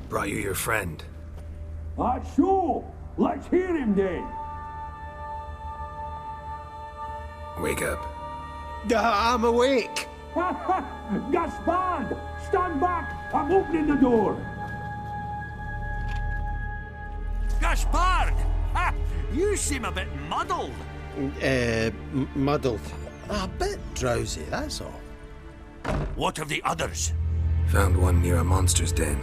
Brought you your friend. So, let's hear him then. Wake up. I'm awake. Gaspard! Stand back! I'm opening the door! Gaspard! Ha! You seem a bit muddled. Muddled. A bit drowsy, that's all. What of the others? Found one near a monster's den.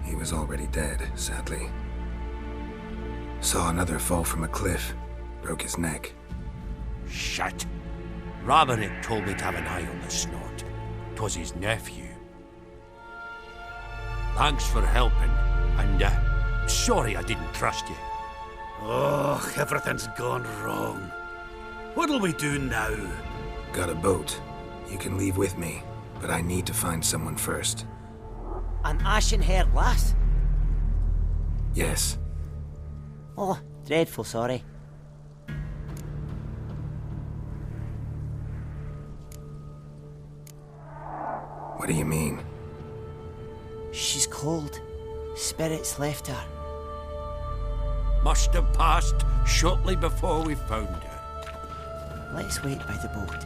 He was already dead, sadly. Saw another fall from a cliff. Broke his neck. Shit. Ramarick told me to have an eye on the snot. 'Twas his nephew. Thanks for helping, and sorry I didn't trust you. Oh, everything's gone wrong. What'll we do now? Got a boat. You can leave with me, but I need to find someone first. An ashen-haired lass? Yes. Oh, dreadful sorry. What do you mean? She's cold. Spirits left her. Must have passed shortly before we found her. Let's wait by the boat.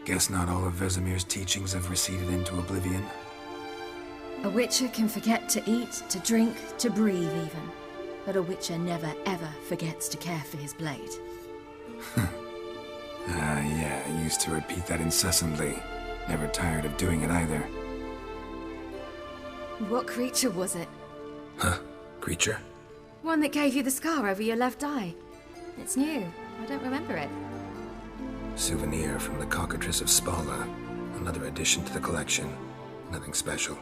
Guess not all of Vesemir's teachings have receded into oblivion. A witcher can forget to eat, to drink, to breathe even. But a witcher never ever forgets to care for his blade. Yeah, I used to repeat that incessantly. Never tired of doing it either. What creature was it? Huh? Creature? One that gave you the scar over your left eye. It's new. I don't remember it. Souvenir from the Cockatrice of Spala. Another addition to the collection. Nothing special.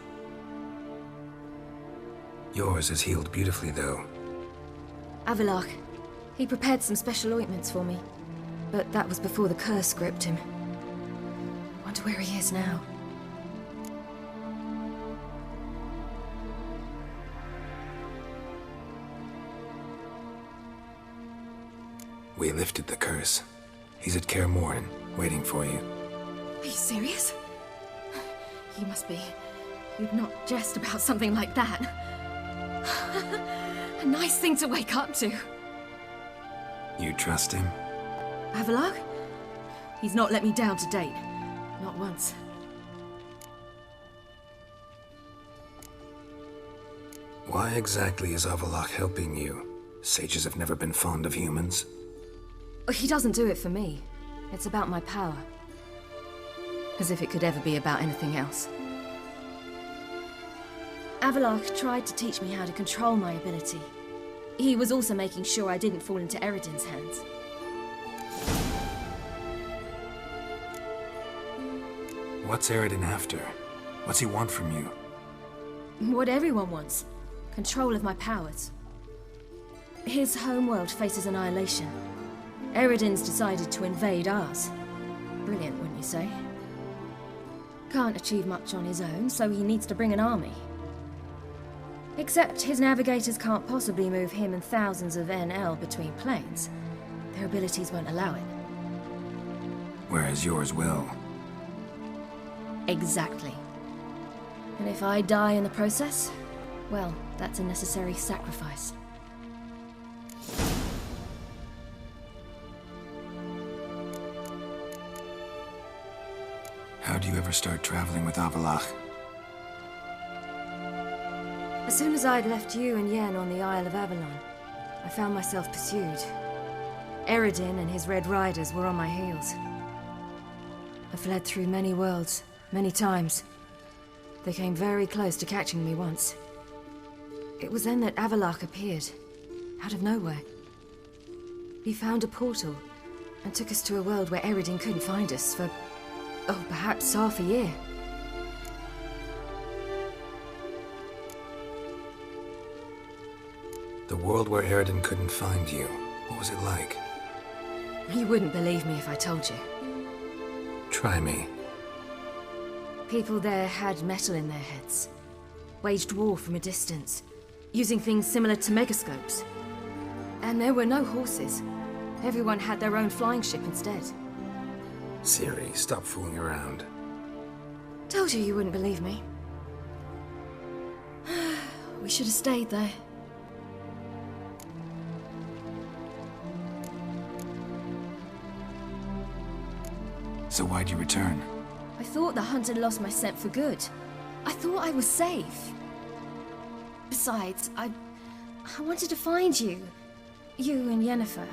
Yours is healed beautifully, though. Avalok. He prepared some special ointments for me. But that was before the curse gripped him. Wonder where he is now. We lifted the curse. He's at Kaer Morhen, waiting for you. Are you serious? You must be. You'd not jest about something like that. A nice thing to wake up to. You trust him? Avallac'h? He's not let me down to date. Not once. Why exactly is Avallac'h helping you? Sages have never been fond of humans. He doesn't do it for me. It's about my power. As if it could ever be about anything else. Avallac'h tried to teach me how to control my ability. He was also making sure I didn't fall into Eredin's hands. What's Eredin after? What's he want from you? What everyone wants. Control of my powers. His homeworld faces annihilation. Eredin's decided to invade ours. Brilliant, wouldn't you say? Can't achieve much on his own, so he needs to bring an army. Except his navigators can't possibly move him and thousands of NL between planes. Their abilities won't allow it. Whereas yours will. Exactly. And if I die in the process, well, that's a necessary sacrifice. How'd you ever start traveling with Avallac'h? As soon as I'd left you and Yen on the Isle of Avalon, I found myself pursued. Eredin and his Red Riders were on my heels. I fled through many worlds, many times. They came very close to catching me once. It was then that Avallac'h appeared, out of nowhere. He found a portal, and took us to a world where Eredin couldn't find us for, oh, perhaps half a year. The world where Eredin couldn't find you. What was it like? You wouldn't believe me if I told you. Try me. People there had metal in their heads. Waged war from a distance, using things similar to megascopes. And there were no horses. Everyone had their own flying ship instead. Ciri, stop fooling around. Told you wouldn't believe me. We should have stayed there. So why'd you return? I thought the hunt had lost my scent for good. I thought I was safe. Besides, I wanted to find you. You and Yennefer.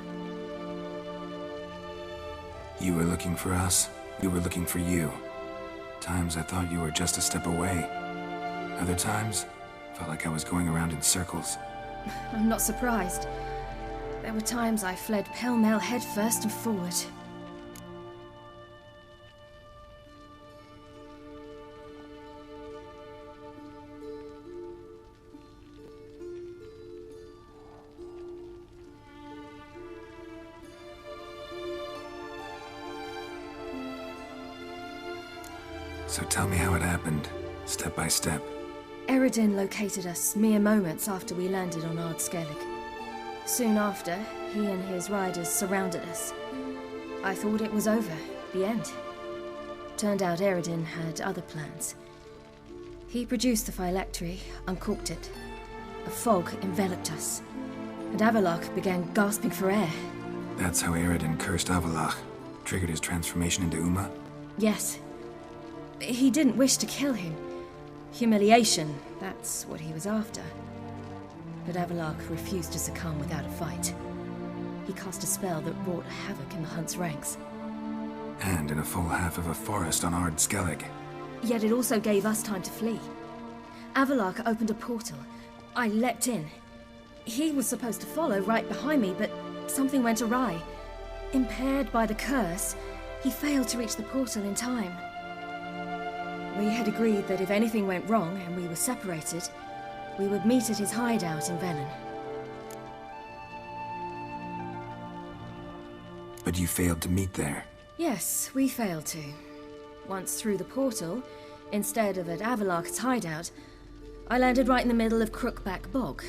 You were looking for us. We were looking for you. Times I thought you were just a step away. Other times, felt like I was going around in circles. I'm not surprised. There were times I fled pell-mell headfirst and forward. So tell me how it happened, step by step. Eredin located us mere moments after we landed on Ard Skellig. Soon after, he and his riders surrounded us. I thought it was over, the end. Turned out Eredin had other plans. He produced the phylactery, uncorked it. A fog enveloped us, and Avallac'h began gasping for air. That's how Eredin cursed Avallac'h, triggered his transformation into Uma? Yes. He didn't wish to kill him. Humiliation, that's what he was after. But Avallac'h refused to succumb without a fight. He cast a spell that wrought havoc in the Hunt's ranks. And in a full half of a forest on Ard Skellig. Yet it also gave us time to flee. Avallac'h opened a portal. I leapt in. He was supposed to follow right behind me, but something went awry. Impaired by the curse, he failed to reach the portal in time. We had agreed that if anything went wrong and we were separated, we would meet at his hideout in Velen. But you failed to meet there. Yes, we failed to. once through the portal, instead of at Avalok's hideout, I landed right in the middle of Crookback Bog.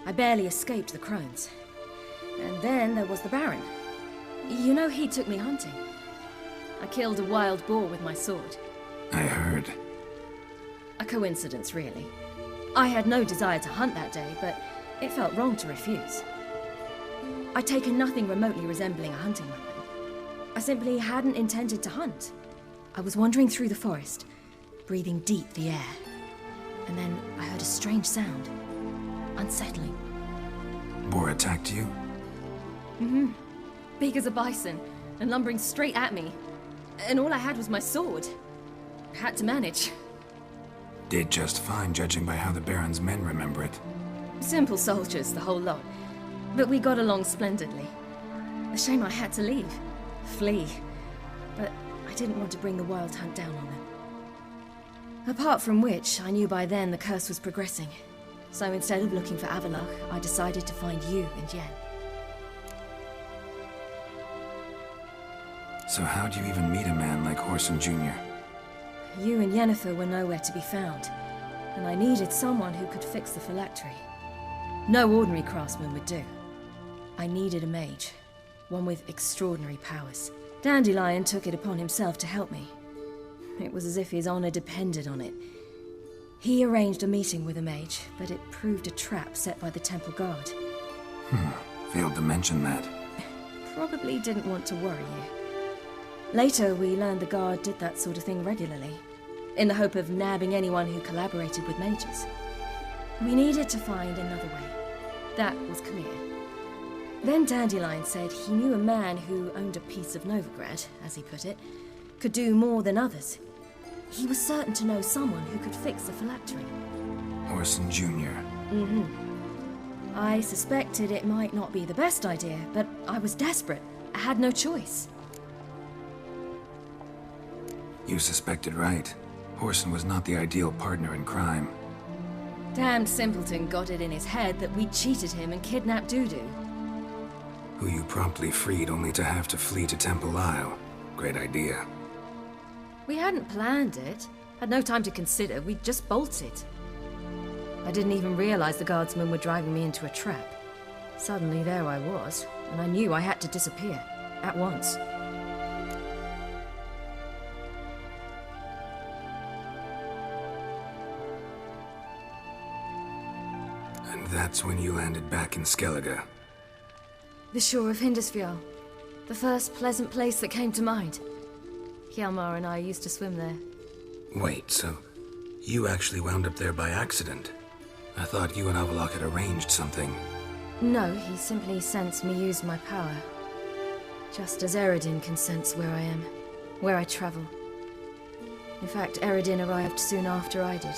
I barely escaped the crones. And then there was the Baron. You know, he took me hunting. I killed a wild boar with my sword. I heard. A coincidence, really. I had no desire to hunt that day, but it felt wrong to refuse. I'd taken nothing remotely resembling a hunting weapon. I simply hadn't intended to hunt. I was wandering through the forest, breathing deep the air. And then I heard a strange sound. Unsettling. Boar attacked you? Mm-hmm. Big as a bison, and lumbering straight at me. And all I had was my sword. Had to manage. Did just fine, judging by how the Baron's men remember it. Simple soldiers, the whole lot. But we got along splendidly. A shame I had to leave. Flee. But I didn't want to bring the wild hunt down on them. Apart from which, I knew by then the curse was progressing. So instead of looking for Avalok, I decided to find you and Yen. So how'd you even meet a man like Horson Jr.? You and Yennefer were nowhere to be found, and I needed someone who could fix the phylactery. No ordinary craftsman would do. I needed a mage, one with extraordinary powers. Dandelion took it upon himself to help me. It was as if his honor depended on it. He arranged a meeting with a mage, but it proved a trap set by the temple guard. Failed to mention that. Probably didn't want to worry you. Later, we learned the guard did that sort of thing regularly, in the hope of nabbing anyone who collaborated with mages. We needed to find another way. That was clear. Then Dandelion said he knew a man who owned a piece of Novigrad, as he put it, could do more than others. He was certain to know someone who could fix the phylactery. Horson Jr. Mm-hmm. I suspected it might not be the best idea, but I was desperate. I had no choice. You suspected right. Horson was not the ideal partner in crime. Damned simpleton got it in his head that we'd cheated him and kidnapped Dudu. Who you promptly freed only to have to flee to Temple Isle. Great idea. We hadn't planned it. Had no time to consider. We just bolted. I didn't even realize the guardsmen were driving me into a trap. Suddenly there I was, and I knew I had to disappear. At once. And that's when you landed back in Skellige. The shore of Hindisfjall. The first pleasant place that came to mind. Hjalmar and I used to swim there. Wait, so you actually wound up there by accident? I thought you and Avalok had arranged something. No, he simply sensed me use my power. Just as Eredin can sense where I am, where I travel. In fact, Eredin arrived soon after I did,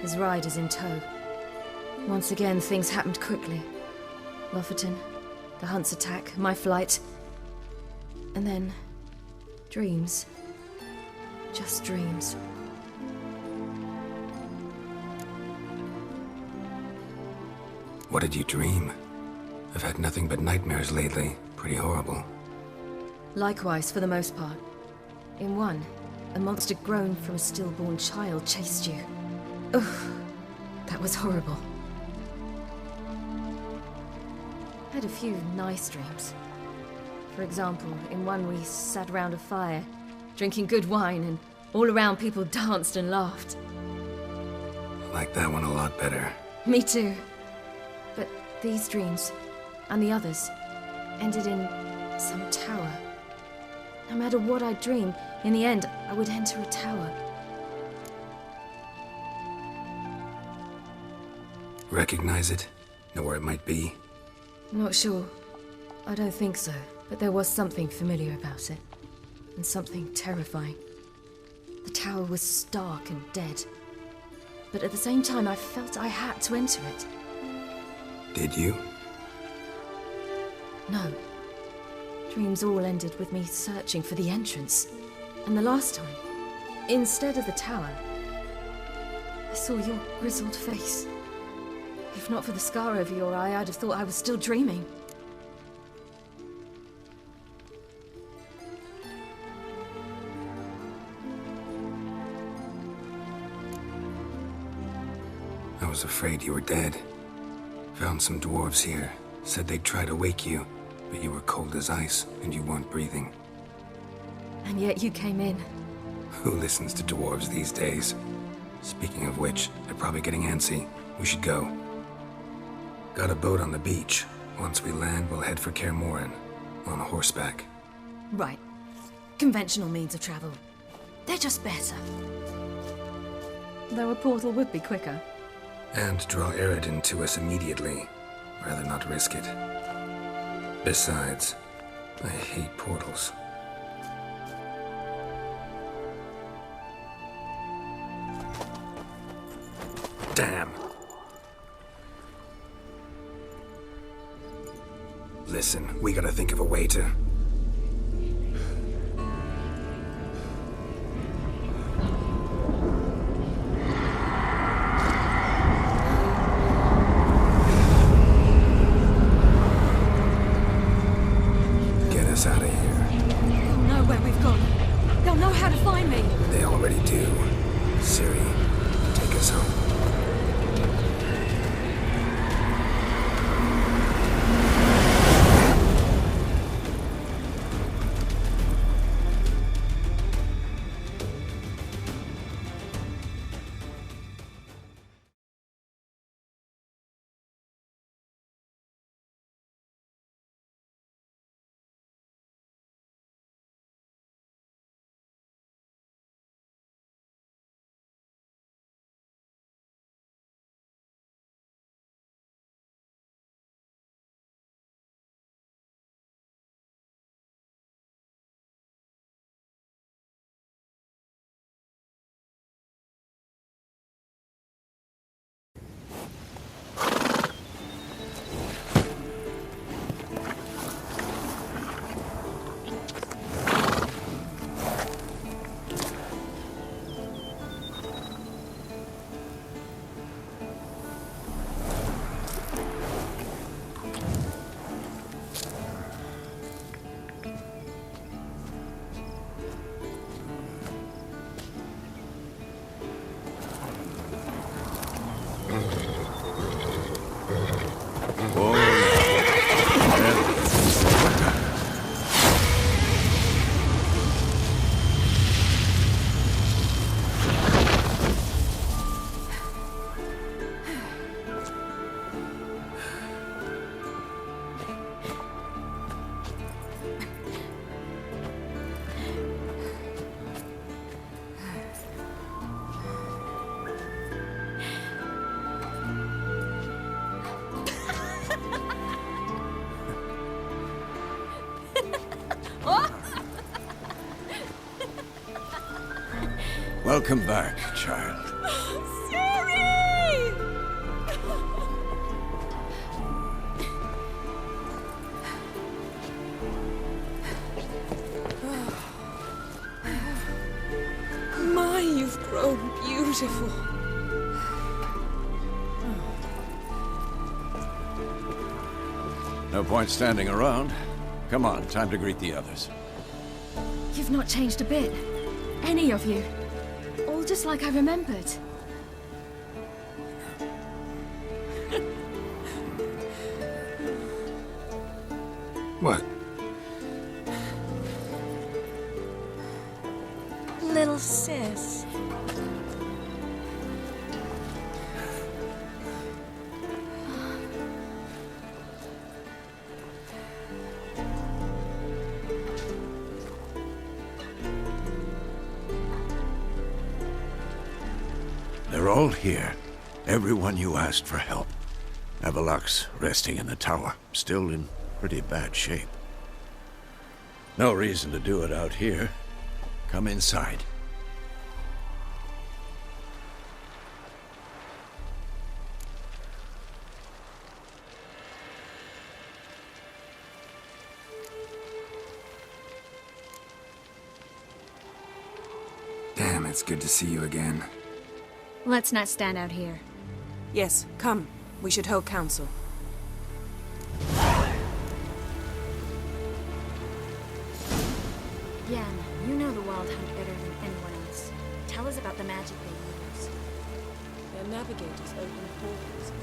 his riders in tow. Once again, things happened quickly. Lofoten, the hunt's attack, my flight. And then, dreams. Just dreams. What did you dream? I've had nothing but nightmares lately. Pretty horrible. Likewise, for the most part. In one, a monster grown from a stillborn child chased you. Ugh, that was horrible. I had a few nice dreams. For example, in one we sat around a fire, drinking good wine, and all around people danced and laughed. I like that one a lot better. Me too. But these dreams, and the others, ended in some tower. No matter what I dreamed, in the end, I would enter a tower. Recognize it? Know where it might be? Not sure. I don't think so, but there was something familiar about it. And something terrifying. The tower was stark and dead. But at the same time, I felt I had to enter it. Did you? No. Dreams all ended with me searching for the entrance. And the last time, instead of the tower, I saw your grizzled face. If not for the scar over your eye, I'd have thought I was still dreaming. was afraid you were dead. Found some dwarves here. Said they'd try to wake you, but you were cold as ice and you weren't breathing. And yet you came in. Who listens to dwarves these days? Speaking of which, they're probably getting antsy. We should go. Got a boat on the beach. Once we land, we'll head for Kaer Morhen. On horseback. Right. Conventional means of travel. They're just better. Though a portal would be quicker. And draw Eredin to us immediately. Rather not risk it. Besides, I hate portals. Damn. Listen, we gotta think of a way to... get us out of here. They'll know where we've gone. They'll know how to find me. They already do. Ciri, take us home. Welcome back, child. My, you've grown beautiful. No point standing around. Come on, time to greet the others. You've not changed a bit. Any of you. All just like I remembered. What? Little sis. They're all here. Everyone you asked for help. Avalok's resting in the tower, still in pretty bad shape. No reason to do it out here. Come inside. Damn, it's good to see you again. Let's not stand out here. Yes, come. We should hold council. Yen, you know the Wild Hunt better than anyone else. Tell us about the magic they use. navigators open portals.